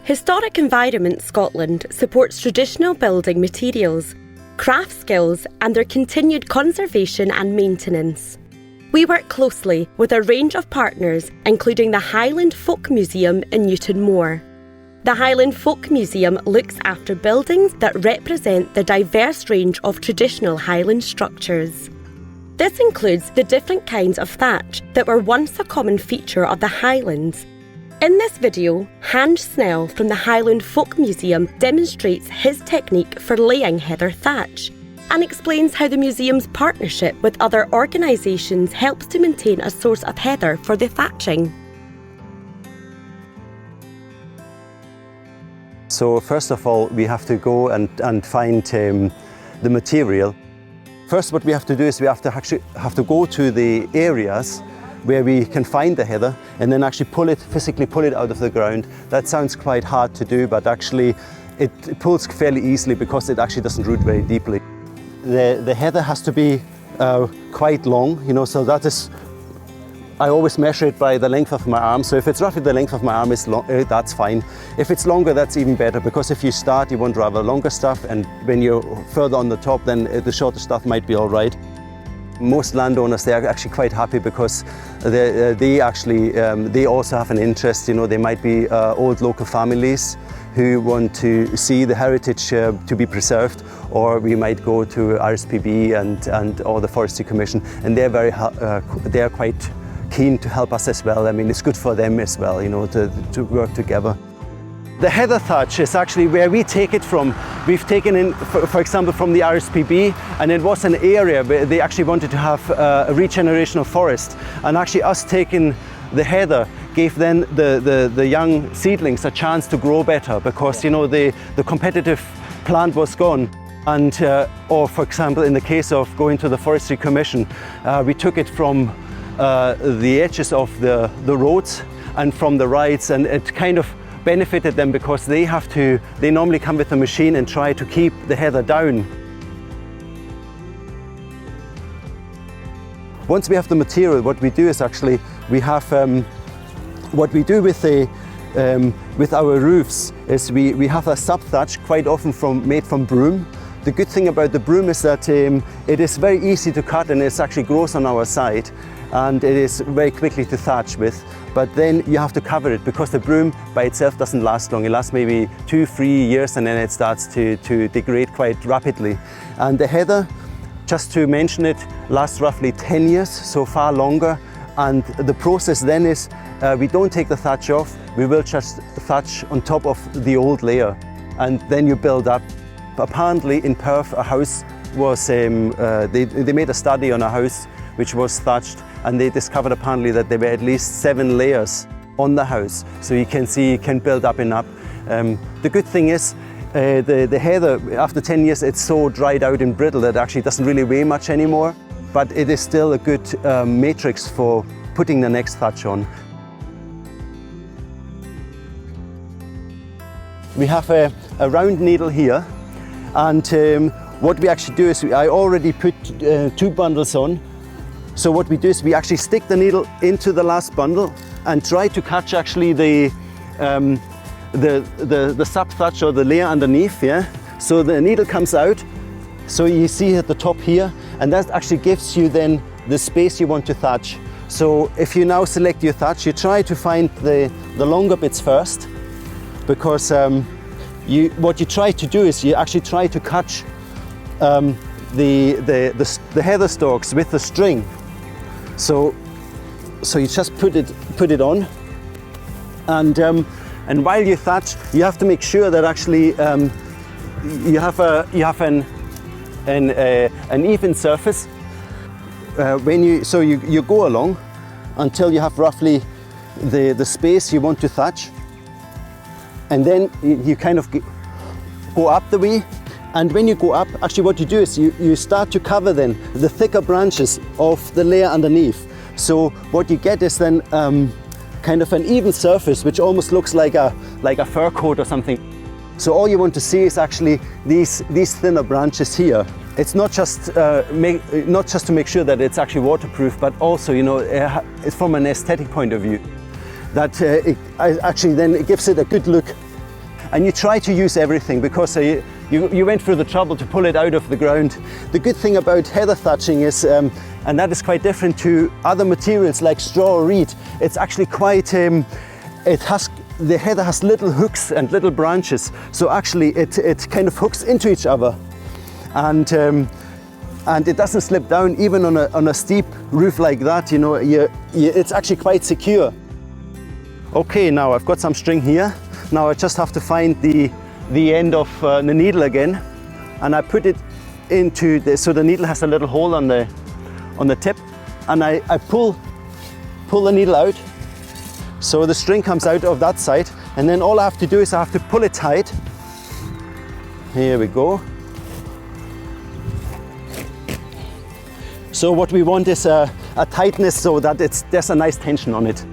Historic Environment Scotland supports traditional building materials, craft skills and their continued conservation and maintenance. We work closely with a range of partners, including the Highland Folk Museum in Newtonmore. The Highland Folk Museum looks after buildings that represent the diverse range of traditional Highland structures. This includes the different kinds of thatch that were once a common feature of the Highlands. In this video, Hans Snell from the Highland Folk Museum demonstrates his technique for laying heather thatch and explains how the museum's partnership with other organisations helps to maintain a source of heather for the thatching. So first of all, we have to go and find the material. First, what we have to do is we have to go to the areas where we can find the heather and then actually physically pull it out of the ground. That sounds quite hard to do, but actually it pulls fairly easily because it actually doesn't root very deeply. The heather has to be quite long, so that is, I always measure it by the length of my arm. So if it's roughly the length of my arm, that's fine. If it's longer, that's even better, because if you start, you want rather longer stuff, and when you're further on the top, then the shorter stuff might be all right. Most landowners, they are actually quite happy because they also have an interest. They might be old local families who want to see the heritage to be preserved, or we might go to RSPB or the Forestry Commission, and they are quite keen to help us as well. I mean, it's good for them as well, to work together. The heather thatch is actually where we take it from. We've taken in, for example, from the RSPB, and it was an area where they actually wanted to have a regeneration of forest. And actually us taking the heather gave then the young seedlings a chance to grow better, because the competitive plant was gone. And or for example, in the case of going to the Forestry Commission, we took it from the edges of the roads and from the rides, and it kind of benefited them because they normally come with a machine and try to keep the heather down. Once we have the material, what we do is actually we have what we do with our roofs is we have a sub thatch, quite often made from broom. The good thing about the broom is that it is very easy to cut, and it actually grows on our side, and it is very quickly to thatch with. But then you have to cover it, because the broom by itself doesn't last long. It lasts maybe 2-3 years, and then it starts to degrade quite rapidly. And the heather, just to mention it, lasts roughly 10 years, so far longer. And the process then is we don't take the thatch off, we will just thatch on top of the old layer, and then you build up. Apparently in Perth, a house was, they made a study on a house which was thatched, and they discovered apparently that there were at least 7 layers on the house. So you can see it can build up and up. The good thing is the heather, after 10 years, it's so dried out and brittle that it actually doesn't really weigh much anymore, but it is still a good matrix for putting the next thatch on. We have a round needle here, and what we actually do is I already put 2 bundles on. So what we do is we actually stick the needle into the last bundle and try to catch actually the sub thatch, or the layer underneath. Yeah. So the needle comes out. So you see at the top here, and that actually gives you then the space you want to thatch. So if you now select your thatch, you try to find the longer bits first, because what you try to do is you actually try to catch the heather stalks with the string. So you just put it on, and while you thatch, you have to make sure that actually you have an even surface. When you go along until you have roughly the space you want to thatch, and then you kind of go up the way. And when you go up, actually what you do is you start to cover then the thicker branches of the layer underneath. So what you get is then kind of an even surface, which almost looks like a fur coat or something. So all you want to see is actually these thinner branches here. It's not just to make sure that it's actually waterproof, but also, it's from an aesthetic point of view. That actually then it gives it a good look and you try to use everything because you went through the trouble to pull it out of the ground. The good thing about heather thatching is, and that is quite different to other materials like straw or reed, it's actually quite, the heather has little hooks and little branches, so actually it kind of hooks into each other, and it doesn't slip down even on a steep roof like that. You know, it's actually quite secure. Okay, now I've got some string here. Now I just have to find the end of the needle again, and I put it into so the needle has a little hole on the tip, and I pull the needle out, so the string comes out of that side, and then all I have to do is I have to pull it tight. Here we go. So what we want is a tightness so that there's a nice tension on it.